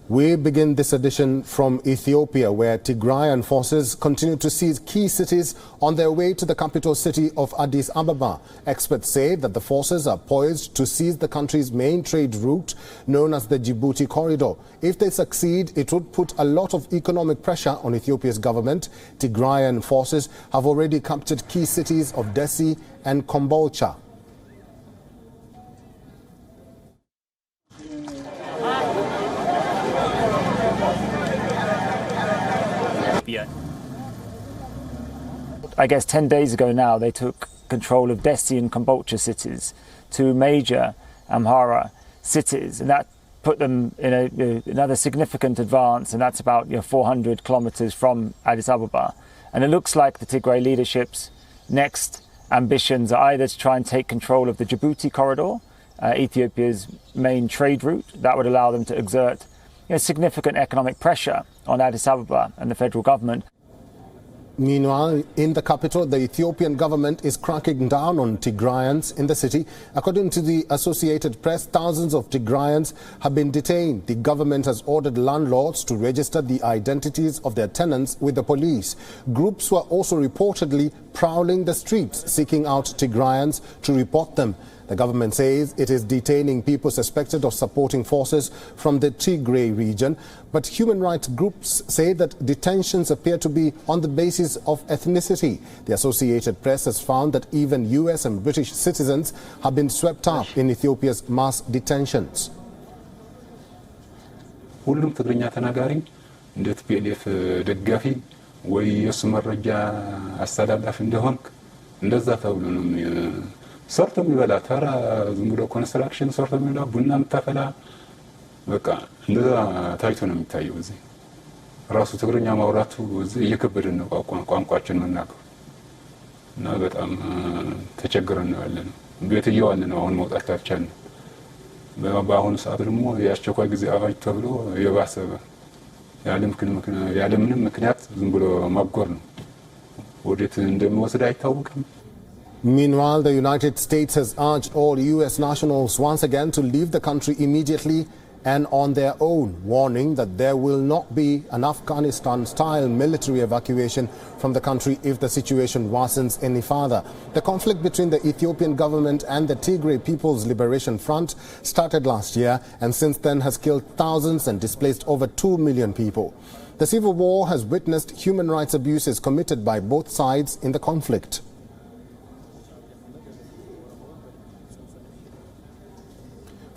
We begin this edition from Ethiopia, where Tigrayan forces continue to seize key cities on their way to the capital city of Addis Ababa. Experts say that the forces are poised to seize the country's main trade route, known as the Djibouti corridor. If they succeed, it would put a lot of economic pressure on Ethiopia's government. Tigrayan forces have already captured key cities of Dessie and Kombolcha. I guess 10 days ago now, they took control of Dessie and Kombolcha cities, two major Amhara cities, and that put them in another significant advance, and that's about 400 kilometers from Addis Ababa. And it looks like the Tigray leadership's next ambitions are either to try and take control of the Djibouti corridor, Ethiopia's main trade route. That would allow them to exert significant economic pressure on Addis Ababa and the federal government. Meanwhile, in the capital, the Ethiopian government is cracking down on Tigrayans in the city. According to the Associated Press, thousands of Tigrayans have been detained. The government has ordered landlords to register the identities of their tenants with the police. Groups were also reportedly prowling the streets, seeking out Tigrayans to report them. The government says it is detaining people suspected of supporting forces from the Tigray region, but human rights groups say that detentions appear to be on the basis of ethnicity. The Associated Press has found that even US and British citizens have been swept up in Ethiopia's mass detentions. ሁሉም ትግርኛ ተናጋሪ እንደ ቲፒኤልኤፍ ደጋፊ ወይ የሱ መረጃ አስተላላፊ እንደሆንክ እንደዛ ተብሎ ነው ሰርቶ የሚበላ ተራ ዝም ብሎ ኮንስትራክሽን ሰርቶ የሚበላ ቡና የምታፈላ በቃ እንደዛ ታይቶ ነው የሚታየው። እዚህ ራሱ ትግርኛ ማውራቱ እዚህ እየከበደን ነው ቋንቋችን መናገር እና በጣም ተቸግረን ነው ያለነው። ቤት እየዋልን ነው አሁን መውጣት አልቻልንም። በአሁኑ ሰዓት ደግሞ የአስቸኳይ ጊዜ አዋጅ ተብሎ የባሰ ያለምንም ምክንያት ዝም ብሎ ማጎር ነው። ወዴት እንደሚወስድ አይታወቅም። Meanwhile, the United States has urged all US nationals once again to leave the country immediately and on their own, warning that there will not be an Afghanistan-style military evacuation from the country if the situation worsens any further. The conflict between the Ethiopian government and the Tigray People's Liberation Front started last year and since then has killed thousands and displaced over 2 million people. The civil war has witnessed human rights abuses committed by both sides in the conflict.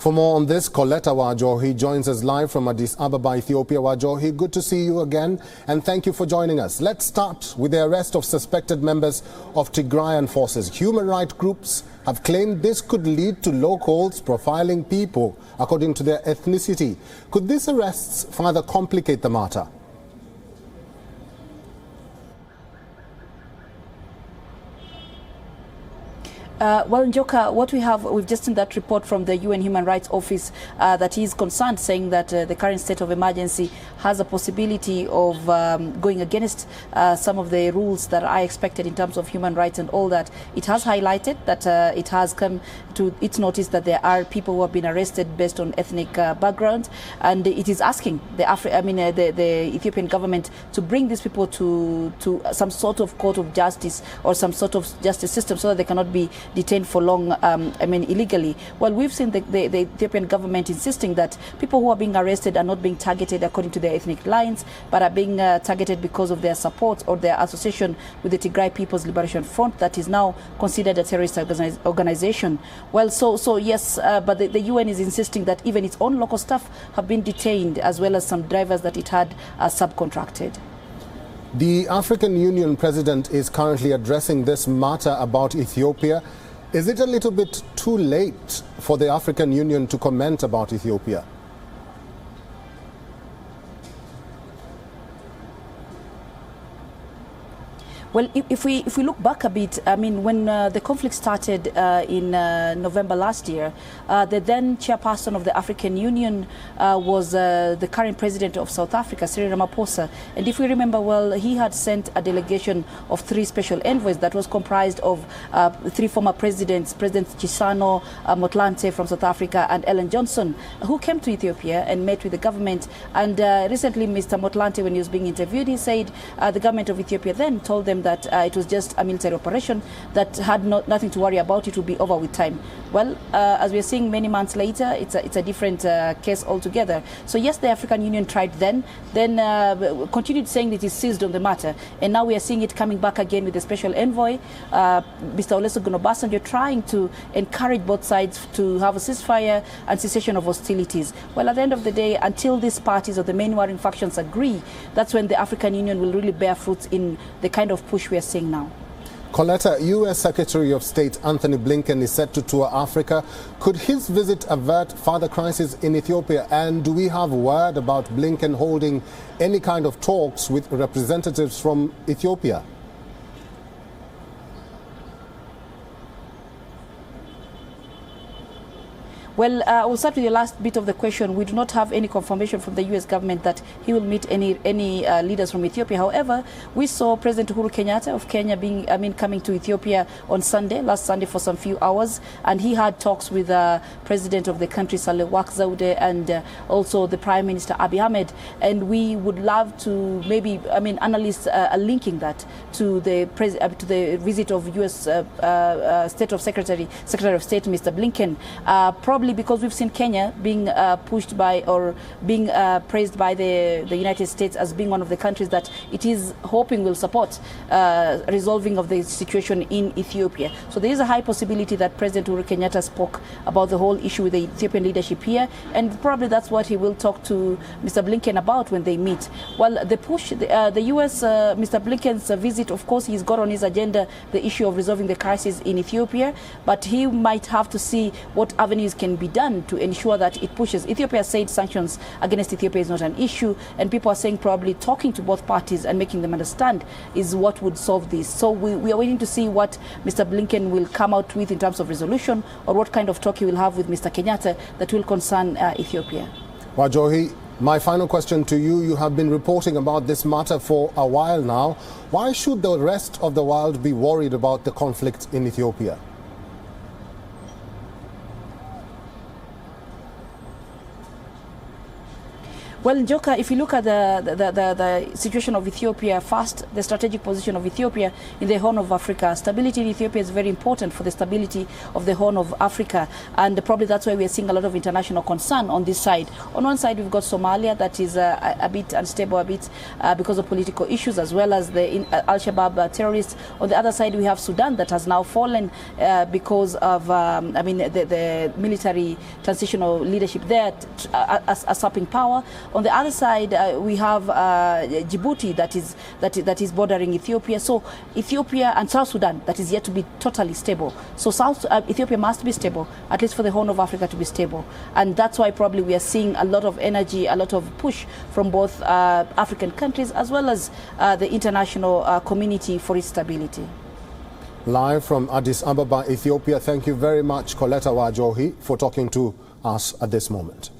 For more on this, Coletta Wajohi joins us live from Addis Ababa, Ethiopia. Wajohi, good to see you again and thank you for joining us. Let's start with the arrest of suspected members of Tigrayan forces. Human rights groups have claimed this could lead to locals profiling people according to their ethnicity. Could these arrests further complicate the matter? Well, Njoka, what we've just seen that report from the UN Human Rights Office that is concerned, saying that the current state of emergency has a possibility of going against some of the rules that are expected in terms of human rights and all that. It has highlighted that it has come to its notice that there are people who have been arrested based on ethnic backgrounds, and it is asking the Ethiopian government to bring these people to some sort of court of justice or some sort of justice system so that they cannot be detained for long, illegally. Well, we've seen the Ethiopian government insisting that people who are being arrested are not being targeted according to their ethnic lines, but are being targeted because of their support or their association with the Tigray People's Liberation Front that is now considered a terrorist organization. Well, so yes, but the UN is insisting that even its own local staff have been detained, as well as some drivers that it had subcontracted. The African Union president is currently addressing this matter about Ethiopia. Is it a little bit too late for the African Union to comment about Ethiopia? Well, if we look back a bit, I mean, when the conflict started in November last year, the then chairperson of the African Union was the current president of South Africa, Cyril Ramaphosa. And if we remember well, he had sent a delegation of 3 special envoys that was comprised of 3 former presidents, President Chisano Motlanthe from South Africa and Ellen Johnson, who came to Ethiopia and met with the government. And recently, Mr. Motlanthe, when he was being interviewed, he said the government of Ethiopia then told them that it was just a military operation that had nothing to worry about. It would be over with time. Well, as we are seeing many months later, it's a different case altogether. So yes, the African Union tried then continued saying that it seized on the matter, and now we are seeing it coming back again with the special envoy, Mr. Olusegun Obasanjo, trying to encourage both sides to have a ceasefire and cessation of hostilities. Well, at the end of the day, until these parties or the main warring factions agree, that's when the African Union will really bear fruits in the kind of push we are seeing now. Coletta, U.S. Secretary of State Anthony Blinken is set to tour Africa. Could his visit avert further crisis in Ethiopia? And do we have word about Blinken holding any kind of talks with representatives from Ethiopia? Well, I will start with the last bit of the question. We do not have any confirmation from the U.S. government that he will meet any leaders from Ethiopia. However, we saw President Uhuru Kenyatta of Kenya coming to Ethiopia on last Sunday for some few hours, and he had talks with the president of the country, Sahle-Work Zewde, and also the Prime Minister Abiy Ahmed. And we would love to analysts are linking that to the visit of U.S. Secretary of State Mr. Blinken, probably because we've seen Kenya being pushed by or being praised by the United States as being one of the countries that it is hoping will support resolving of the situation in Ethiopia. So there is a high possibility that President Uhuru Kenyatta spoke about the whole issue with the Ethiopian leadership here, and probably that's what he will talk to Mr. Blinken about when they meet. Well, the push, the U.S. Mr. Blinken's visit, of course, he's got on his agenda the issue of resolving the crisis in Ethiopia, but he might have to see what avenues can be done to ensure that it pushes. Ethiopia said sanctions against Ethiopia is not an issue, and people are saying probably talking to both parties and making them understand is what would solve this. So we are waiting to see what Mr. Blinken will come out with in terms of resolution, or what kind of talk he will have with Mr. Kenyatta that will concern Ethiopia. Wajohi, my final question to you. You have been reporting about this matter for a while now. Why should the rest of the world be worried about the conflict in Ethiopia? Well, Njoka, if you look at the situation of Ethiopia, first, the strategic position of Ethiopia in the Horn of Africa. Stability in Ethiopia is very important for the stability of the Horn of Africa, and probably that's why we are seeing a lot of international concern on this side. On one side, we've got Somalia that is a bit unstable, because of political issues, as well as the Al-Shabaab terrorists. On the other side, we have Sudan that has now fallen because of, the military transitional leadership there usurping power. On the other side, we have Djibouti that is bordering Ethiopia. So Ethiopia and South Sudan that is yet to be totally stable. So Ethiopia must be stable, at least for the Horn of Africa to be stable. And that's why probably we are seeing a lot of energy, a lot of push from both African countries as well as the international community for its stability. Live from Addis Ababa, Ethiopia, thank you very much, Coletta Wajohi, for talking to us at this moment.